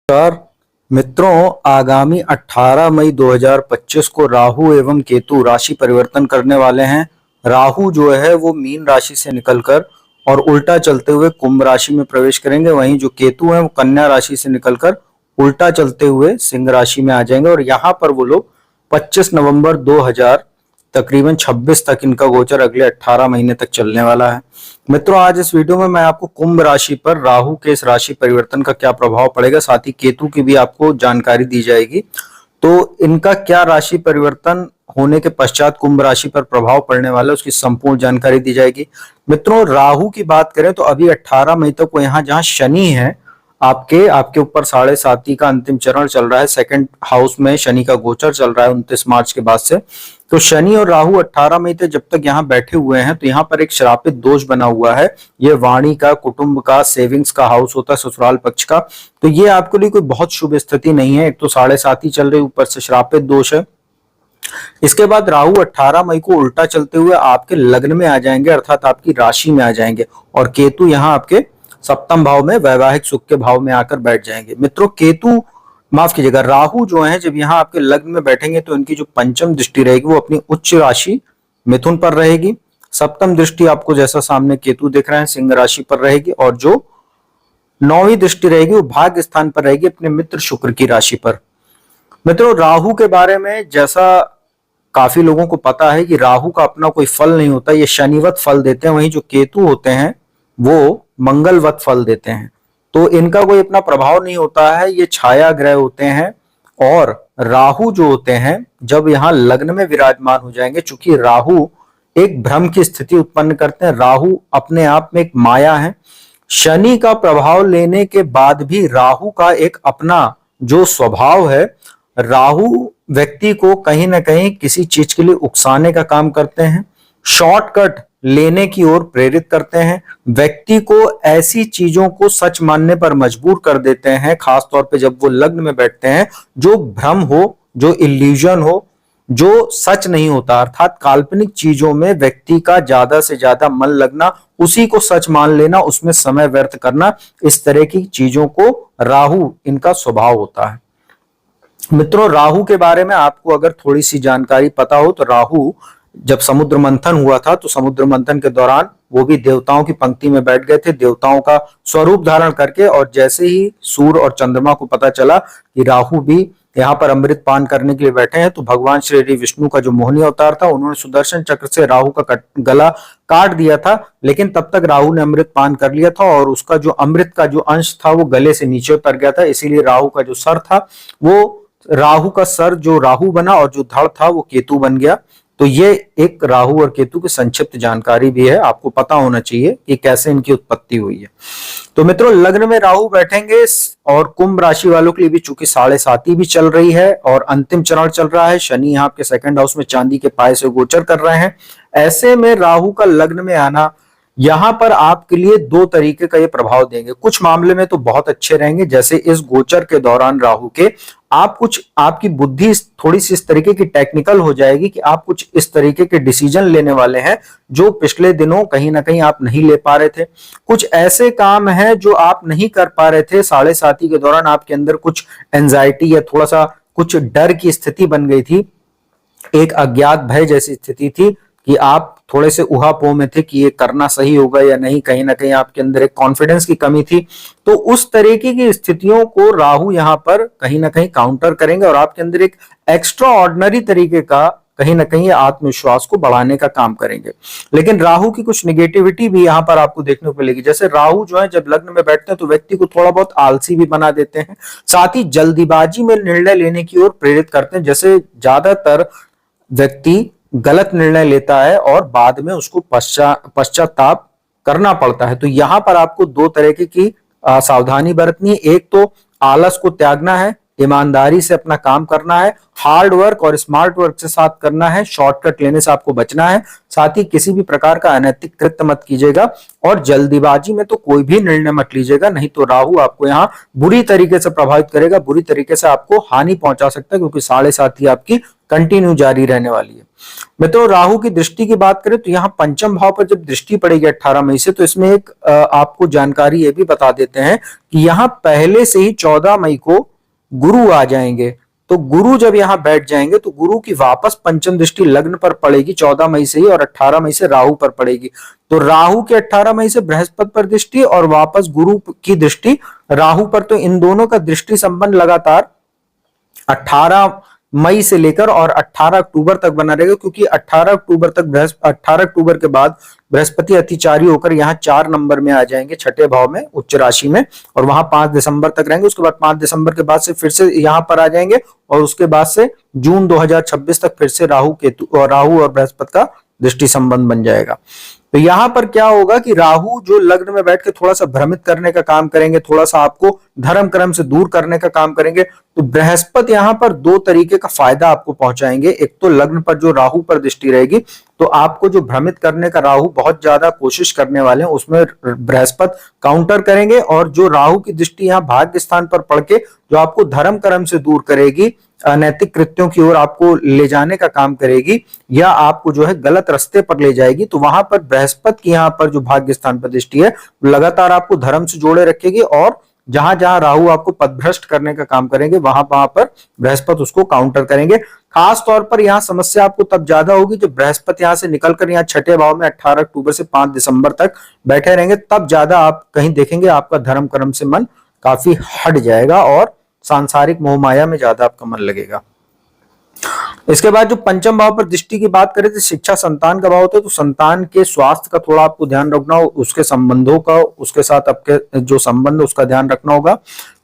नमस्कार मित्रों, आगामी 18 मई 2025 को राहु एवं केतु राशि परिवर्तन करने वाले हैं। राहु जो है वो मीन राशि से निकलकर और उल्टा चलते हुए कुंभ राशि में प्रवेश करेंगे। वहीं जो केतु है वो कन्या राशि से निकलकर उल्टा चलते हुए सिंह राशि में आ जाएंगे और यहाँ पर वो लोग 25 नवंबर 2000 तकरीबन 26 तक इनका गोचर अगले 18 महीने तक चलने वाला है। मित्रों, आज इस वीडियो में मैं आपको कुंभ राशि पर राहु के इस राशि परिवर्तन का क्या प्रभाव पड़ेगा, साथ ही केतु की भी आपको जानकारी दी जाएगी। तो इनका क्या राशि परिवर्तन होने के पश्चात कुंभ राशि पर प्रभाव पड़ने वाला है, उसकी संपूर्ण जानकारी दी जाएगी। मित्रों, राहु की बात करें तो अभी 18 मई तक वो यहाँ जहाँ शनि है आपके ऊपर 7.5 का अंतिम चरण चल रहा है। सेकंड हाउस में शनि का गोचर चल रहा है 29 मार्च के बाद से। तो शनि और राहु 18 मई तक जब तक यहाँ बैठे हुए हैं तो यहाँ पर एक श्रापित दोष बना हुआ है। ये वाणी का, कुटुंब का, सेविंग्स का हाउस होता है, ससुराल पक्ष का। तो ये आपके लिए कोई बहुत शुभ स्थिति नहीं है। एक तो 7.5 चल रही, ऊपर से श्रापित दोष है। इसके बाद राहु 18 मई को उल्टा चलते हुए आपके लग्न में आ जाएंगे, अर्थात आपकी राशि में आ जाएंगे। और केतु यहाँ आपके सप्तम भाव में वैवाहिक सुख के भाव में आकर बैठ जाएंगे। मित्रों, माफ कीजिएगा, राहु जो है जब यहाँ आपके लग्न में बैठेंगे तो इनकी जो पंचम दृष्टि रहेगी वो अपनी उच्च राशि मिथुन पर रहेगी। सप्तम दृष्टि आपको जैसा सामने केतु दिख रहे हैं सिंह राशि पर रहेगी और जो 9वीं दृष्टि रहेगी वो भाग्य स्थान पर रहेगी अपने मित्र शुक्र की राशि पर। मित्रों, राहु के बारे में जैसा काफी लोगों को पता है कि राहु का अपना कोई फल नहीं होता, ये शनिवत फल देते हैं। वहीं जो केतु होते हैं वो मंगलवत फल देते हैं, तो इनका कोई अपना प्रभाव नहीं होता है। ये छाया ग्रह होते हैं। और राहु जो होते हैं जब यहाँ लग्न में विराजमान हो जाएंगे, चूंकि राहु एक भ्रम की स्थिति उत्पन्न करते हैं, राहु अपने आप में एक माया है। शनि का प्रभाव लेने के बाद भी राहु का एक अपना जो स्वभाव है, राहु व्यक्ति को कहीं ना कहीं किसी चीज के लिए उकसाने का काम करते हैं, शॉर्टकट लेने की ओर प्रेरित करते हैं, व्यक्ति को ऐसी चीजों को सच मानने पर मजबूर कर देते हैं, खासतौर पे जब वो लग्न में बैठते हैं, जो भ्रम हो, जो इल्यूजन हो, जो सच नहीं होता, अर्थात काल्पनिक चीजों में व्यक्ति का ज्यादा से ज्यादा मन लगना, उसी को सच मान लेना, उसमें समय व्यर्थ करना, इस तरह की चीजों को राहु इनका स्वभाव होता है। मित्रों, राहु के बारे में आपको अगर थोड़ी सी जानकारी पता हो तो राहु जब समुद्र मंथन हुआ था तो समुद्र मंथन के दौरान वो भी देवताओं की पंक्ति में बैठ गए थे, देवताओं का स्वरूप धारण करके। और जैसे ही सूर्य और चंद्रमा को पता चला कि राहु भी यहाँ पर अमृत पान करने के लिए बैठे हैं, तो भगवान श्री विष्णु का जो मोहिनी अवतार था उन्होंने सुदर्शन चक्र से राहु का गला काट दिया था। लेकिन तब तक राहु ने अमृत पान कर लिया था और उसका जो अमृत का जो अंश था वो गले से नीचे उतर गया था। इसीलिए राहु का जो सर था वो राहु का सर जो राहु बना और जो धड़ था वो केतु बन गया। तो ये एक राहु और केतु की संक्षिप्त जानकारी भी है, आपको पता होना चाहिए कि कैसे इनकी उत्पत्ति हुई है। तो मित्रों, लग्न में राहु बैठेंगे और कुंभ राशि वालों के लिए भी चूंकि 7.5 भी चल रही है और अंतिम चरण चल रहा है, शनि यहाँ आपके सेकंड हाउस में चांदी के पाए से गोचर कर रहे हैं। ऐसे में राहु का लग्न में आना यहाँ पर आपके लिए दो तरीके का ये प्रभाव देंगे। कुछ मामले में तो बहुत अच्छे रहेंगे, जैसे इस गोचर के दौरान राहु के आपकी बुद्धि थोड़ी सी इस तरीके की टेक्निकल हो जाएगी कि आप कुछ इस तरीके के डिसीजन लेने वाले हैं जो पिछले दिनों कहीं ना कहीं आप नहीं ले पा रहे थे। कुछ ऐसे काम हैं जो आप नहीं कर पा रहे थे, 7.5 के दौरान आपके अंदर कुछ एंजाइटी या थोड़ा सा कुछ डर की स्थिति बन गई थी, एक अज्ञात भय जैसी स्थिति थी कि आप थोड़े से उहापोह में थे कि ये करना सही होगा या नहीं, कहीं ना कहीं आपके अंदर एक कॉन्फिडेंस की कमी थी। तो उस तरीके की स्थितियों को राहु यहाँ पर कहीं ना कहीं काउंटर करेंगे और आपके अंदर एक एक्स्ट्रा ऑर्डिनरी तरीके का कहीं ना कहीं आत्मविश्वास को बढ़ाने का काम करेंगे। लेकिन राहु की कुछ निगेटिविटी भी यहाँ पर आपको देखने को मिलेगी। जैसे राहु जो है जब लग्न में बैठते हैं तो व्यक्ति को थोड़ा बहुत आलसी भी बना देते हैं, साथ ही जल्दीबाजी में निर्णय लेने की ओर प्रेरित करते हैं। जैसे ज्यादातर व्यक्ति गलत निर्णय लेता है और बाद में उसको पश्चाताप करना पड़ता है। तो यहाँ पर आपको दो तरीके की सावधानी बरतनी है। एक तो आलस को त्यागना है, ईमानदारी से अपना काम करना है, हार्ड वर्क और स्मार्ट वर्क से साथ करना है, शॉर्टकट लेने से आपको बचना है। साथ ही किसी भी प्रकार का अनैतिक कृत्य मत कीजिएगा और जल्दीबाजी में तो कोई भी निर्णय मत लीजिएगा, नहीं तो राहु आपको यहाँ बुरी तरीके से प्रभावित करेगा, बुरी तरीके से आपको हानि पहुंचा सकता है, क्योंकि 7.5 आपकी कंटिन्यू जारी रहने वाली है। मित्रों, राहु की दृष्टि की बात करें तो यहाँ पंचम भाव पर जब दृष्टि पड़ेगी 18 मई से, तो इसमें एक आपको जानकारी ये भी बता देते हैं कि यहाँ पहले से ही 14 मई को गुरु आ जाएंगे। तो गुरु जब यहाँ बैठ जाएंगे तो गुरु की वापस पंचम दृष्टि लग्न पर पड़ेगी 14 मई से ही, और 18 मई से राहु पर पड़ेगी। तो राहु के 18 मई से बृहस्पति पर दृष्टि और वापस गुरु की दृष्टि राहु पर, तो इन दोनों का दृष्टि संबंध लगातार 18 मई से लेकर और 18 अक्टूबर तक बना रहेगा, क्योंकि 18 अक्टूबर तक 18 अक्टूबर के बाद बृहस्पति अतिचारी होकर यहाँ 4 नंबर में आ जाएंगे, छठे भाव में, उच्च राशि में, और वहां 5 दिसंबर तक रहेंगे। उसके बाद 5 दिसंबर के बाद से फिर से यहाँ पर आ जाएंगे, और उसके बाद से जून 2026 तक फिर से राहु और बृहस्पति का दृष्टि संबंध बन जाएगा। तो यहां पर क्या होगा कि राहु जो लग्न में बैठ के थोड़ा सा भ्रमित करने का काम करेंगे, थोड़ा सा आपको धर्म कर्म से दूर करने का काम करेंगे। तो बृहस्पति यहां पर 2 तरीके का फायदा आपको पहुंचाएंगे। एक तो लग्न पर जो राहु पर दृष्टि रहेगी, तो आपको जो भ्रमित करने का राहु बहुत ज्यादा कोशिश करने वाले हैं, उसमें बृहस्पति काउंटर करेंगे। और जो राहु की दृष्टि यहाँ भाग्य स्थान पर पड़ के जो आपको धर्म कर्म से दूर करेगी, अनैतिक कृत्यों की ओर आपको ले जाने का काम करेगी, या आपको जो है गलत रास्ते पर ले जाएगी, तो वहां पर बृहस्पति की यहाँ पर जो भाग्य स्थान पर दृष्टि है लगातार आपको धर्म से जोड़े रखेगी, और जहां जहां राहु आपको पथभ्रष्ट करने का काम करेंगे वहां वहां पर बृहस्पति उसको काउंटर करेंगे। खास तौर पर यहाँ समस्या आपको तब ज्यादा होगी जब बृहस्पति यहाँ से निकलकर यहाँ छठे भाव में 18 अक्टूबर से 5 दिसंबर तक बैठे रहेंगे, तब ज्यादा आप कहीं देखेंगे आपका धर्म कर्म से मन काफी हट जाएगा और सांसारिक मोहमाया में ज्यादा आपका मन लगेगा। इसके बाद जो पंचम भाव पर दृष्टि की बात करें तो शिक्षा संतान का भाव होता है, तो संतान के स्वास्थ्य का थोड़ा आपको ध्यान रखना हो, उसके संबंधों का, उसके साथ आपके जो संबंध है उसका ध्यान रखना होगा।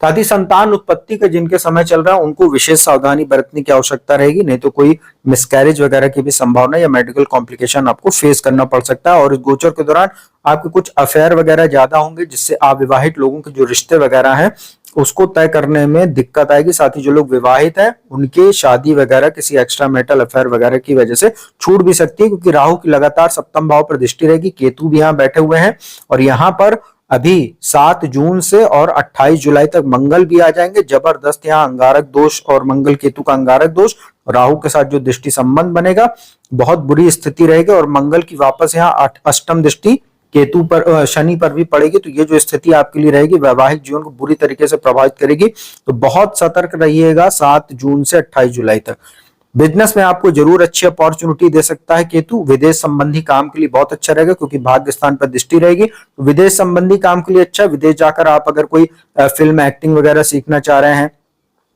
साथ ही संतान उत्पत्ति का जिनके समय चल रहा है उनको विशेष सावधानी बरतने की आवश्यकता रहेगी, नहीं तो कोई मिसकैरेज वगैरह की भी संभावना या मेडिकल कॉम्प्लिकेशन आपको फेस करना पड़ सकता है। और इस गोचर के दौरान आपके कुछ अफेयर वगैरह ज्यादा होंगे, जिससे अविवाहित लोगों के जो रिश्ते वगैरह हैं उसको तय करने में दिक्कत आएगी। साथ ही जो लोग विवाहित हैं उनके शादी वगैरह किसी एक्स्ट्रा मैरिटल अफेयर वगैरह की वजह से छूट भी सकती है, क्योंकि राहु की लगातार सप्तम भाव पर दृष्टि रहेगी, केतु भी यहाँ बैठे हुए हैं, और यहाँ पर अभी 7 जून से और 28 जुलाई तक मंगल भी आ जाएंगे। जबरदस्त यहाँ अंगारक दोष और मंगल केतु का अंगारक दोष, राहु के साथ जो दृष्टि संबंध बनेगा बहुत बुरी स्थिति रहेगी, और मंगल की वापस यहाँ अष्टम दृष्टि केतु पर, शनि पर भी पड़ेगी। तो ये जो स्थिति आपके लिए रहेगी वैवाहिक जीवन को बुरी तरीके से प्रभावित करेगी। तो बहुत सतर्क रहिएगा 7 जून से 28 जुलाई तक। बिजनेस में आपको जरूर अच्छी अपॉर्चुनिटी दे सकता है केतु। विदेश संबंधी काम के लिए बहुत अच्छा रहेगा, क्योंकि भाग्य स्थान पर दृष्टि रहेगी। तो विदेश संबंधी काम के लिए अच्छा, विदेश जाकर आप अगर कोई फिल्म एक्टिंग वगैरह सीखना चाह रहे हैं,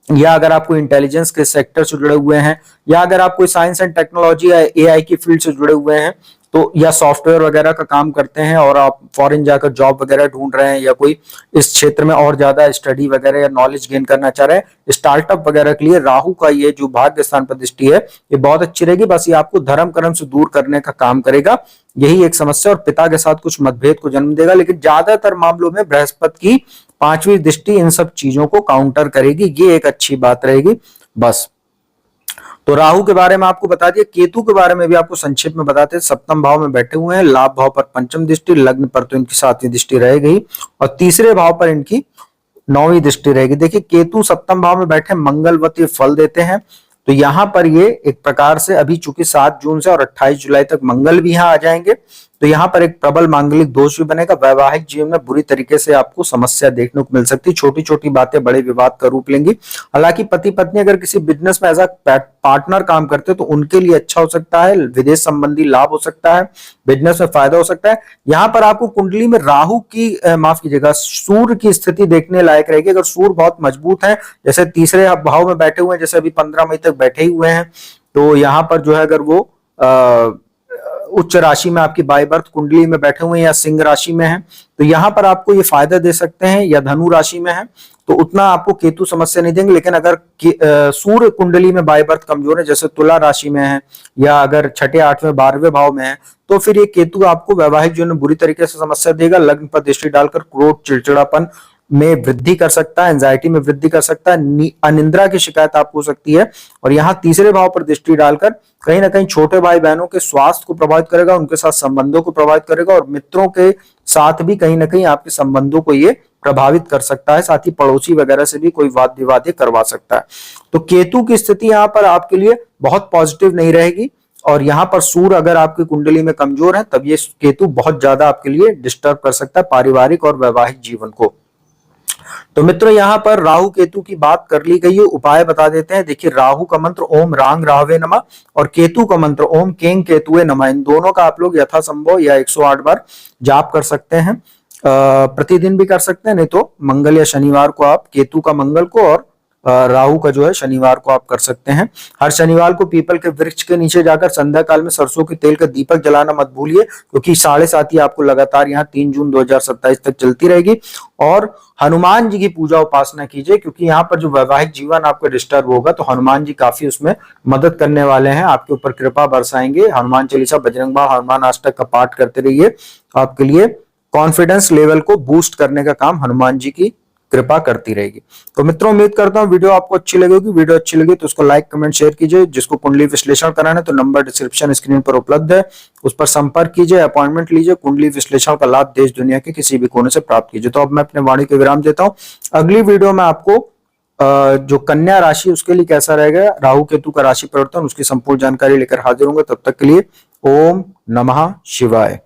या अगर आप कोई इंटेलिजेंस के सेक्टर से जुड़े हुए हैं, या अगर आप कोई साइंस एंड टेक्नोलॉजी या एआई की फील्ड से जुड़े हुए हैं, तो या सॉफ्टवेयर वगैरह का काम करते हैं और आप फॉरेन जाकर जॉब वगैरह ढूंढ रहे हैं, या कोई इस क्षेत्र में और ज्यादा स्टडी वगैरह या नॉलेज गेन करना चाह रहे हैं, स्टार्टअप वगैरह के लिए राहु का ये जो भाग्य स्थान पर दृष्टि है ये बहुत अच्छी रहेगी। बस ये आपको धर्म कर्म से दूर करने का काम करेगा, यही एक समस्या, और पिता के साथ कुछ मतभेद को जन्म देगा। लेकिन ज्यादातर मामलों में बृहस्पति की 5वीं दृष्टि इन सब चीजों को काउंटर करेगी, ये एक अच्छी बात रहेगी। बस तो राहु के बारे में आपको बता दिया। केतु के बारे में भी आपको संक्षेप में बताते हैं। सप्तम भाव में बैठे हुए हैं, लाभ भाव पर पंचम दृष्टि, लग्न पर तो इनकी 7वीं दृष्टि रहेगी, और तीसरे भाव पर इनकी 9वीं दृष्टि रहेगी। देखिए केतु सप्तम भाव में बैठे मंगलवती फल देते हैं, तो यहाँ पर ये एक प्रकार से अभी चूंकि 7 जून से और 28 जुलाई तक मंगल भी यहाँ आ जाएंगे, तो यहाँ पर एक प्रबल मांगलिक दोष भी बनेगा। वैवाहिक जीवन में बुरी तरीके से आपको समस्या देखने को मिल सकती है, छोटी छोटी बातें बड़े विवाद का रूप लेंगी। हालांकि पति पत्नी अगर किसी बिजनेस में एज अ पार्टनर काम करते हैं तो उनके लिए अच्छा हो सकता है, विदेश संबंधी लाभ हो सकता है, बिजनेस में फायदा हो सकता है। यहाँ पर आपको कुंडली में राहु की माफ कीजिएगा सूर्य की स्थिति देखने लायक रहेगी। अगर सूर्य बहुत मजबूत है, जैसे तीसरे भाव में बैठे हुए हैं, जैसे अभी 15 मई तक बैठे हुए हैं, तो यहाँ पर जो है अगर वो उच्च राशि में आपकी बाय बर्थ कुंडली में बैठे हुए हैं या सिंह राशि में हैं, तो यहाँ पर आपको ये फायदा दे सकते हैं, या धनु राशि में है तो उतना आपको केतु समस्या नहीं देंगे। लेकिन अगर सूर्य कुंडली में बाय बर्थ कमजोर है, जैसे तुला राशि में है, या अगर छठे 8वें 12वें भाव में है, तो फिर ये केतु आपको वैवाहिक जीवन में बुरी तरीके से समस्या देगा। लग्न पर दृष्टि डालकर क्रोध, चिड़चिड़ापन में वृद्धि कर सकता है, एंजाइटी में वृद्धि कर सकता है, अनिद्रा की शिकायत आपको हो सकती है। और यहाँ तीसरे भाव पर दृष्टि डालकर कहीं ना कहीं छोटे भाई बहनों के स्वास्थ्य को प्रभावित करेगा, उनके साथ संबंधों को प्रभावित करेगा, और मित्रों के साथ भी कहीं ना कहीं आपके संबंधों को ये प्रभावित कर सकता है। साथ ही पड़ोसी वगैरह से भी कोई वाद विवाद करवा सकता है। तो केतु की स्थिति यहाँ पर आपके लिए बहुत पॉजिटिव नहीं रहेगी। और यहाँ पर सूर्य अगर आपकी कुंडली में कमजोर है तब ये केतु बहुत ज्यादा आपके लिए डिस्टर्ब कर सकता है पारिवारिक और वैवाहिक जीवन को। तो मित्रों यहाँ पर राहु केतु की बात कर ली गई है, उपाय बता देते हैं। देखिए राहु का मंत्र ओम रांग राहवे नमः और केतु का मंत्र ओम केंग केतुए नमः। इन दोनों का आप लोग यथासंभव या 108 बार जाप कर सकते हैं। प्रतिदिन भी कर सकते हैं, नहीं तो मंगल या शनिवार को आप केतु का मंगल को और राहु का जो है शनिवार को आप कर सकते हैं। हर शनिवार को पीपल के वृक्ष के नीचे जाकर संध्या काल में सरसों के तेल का दीपक जलाना मत भूलिए, क्योंकि 7.5 आपको लगातार यहाँ 3 जून 2027 तक चलती रहेगी। और हनुमान जी की पूजा उपासना कीजिए, क्योंकि यहाँ पर जो वैवाहिक जीवन आपका डिस्टर्ब होगा तो हनुमान जी काफी उसमें मदद करने वाले हैं, आपके ऊपर कृपा बरसाएंगे। हनुमान चालीसा, बजरंग बाण, हनुमान अष्टक का पाठ करते रहिए, आपके लिए कॉन्फिडेंस लेवल को बूस्ट करने का काम हनुमान जी की कृपा करती रहेगी। तो मित्रों उम्मीद करता हूं वीडियो आपको अच्छी लगेगी। वीडियो अच्छी लगी तो उसको लाइक कमेंट शेयर कीजिए। जिसको कुंडली विश्लेषण कराना है तो नंबर डिस्क्रिप्शन स्क्रीन पर उपलब्ध है, उस पर संपर्क कीजिए, अपॉइंटमेंट लीजिए। कुंडली विश्लेषण का लाभ देश दुनिया के किसी भी कोने से प्राप्त कीजिए। तो अब मैं अपने वाणी को विराम देता हूँ। अगली वीडियो में आपको जो कन्या राशि उसके लिए कैसा रहेगा राहु केतु का राशि परिवर्तन, उसकी संपूर्ण जानकारी लेकर हाजिर होंगे। तब तक के लिए ओम नमः शिवाय।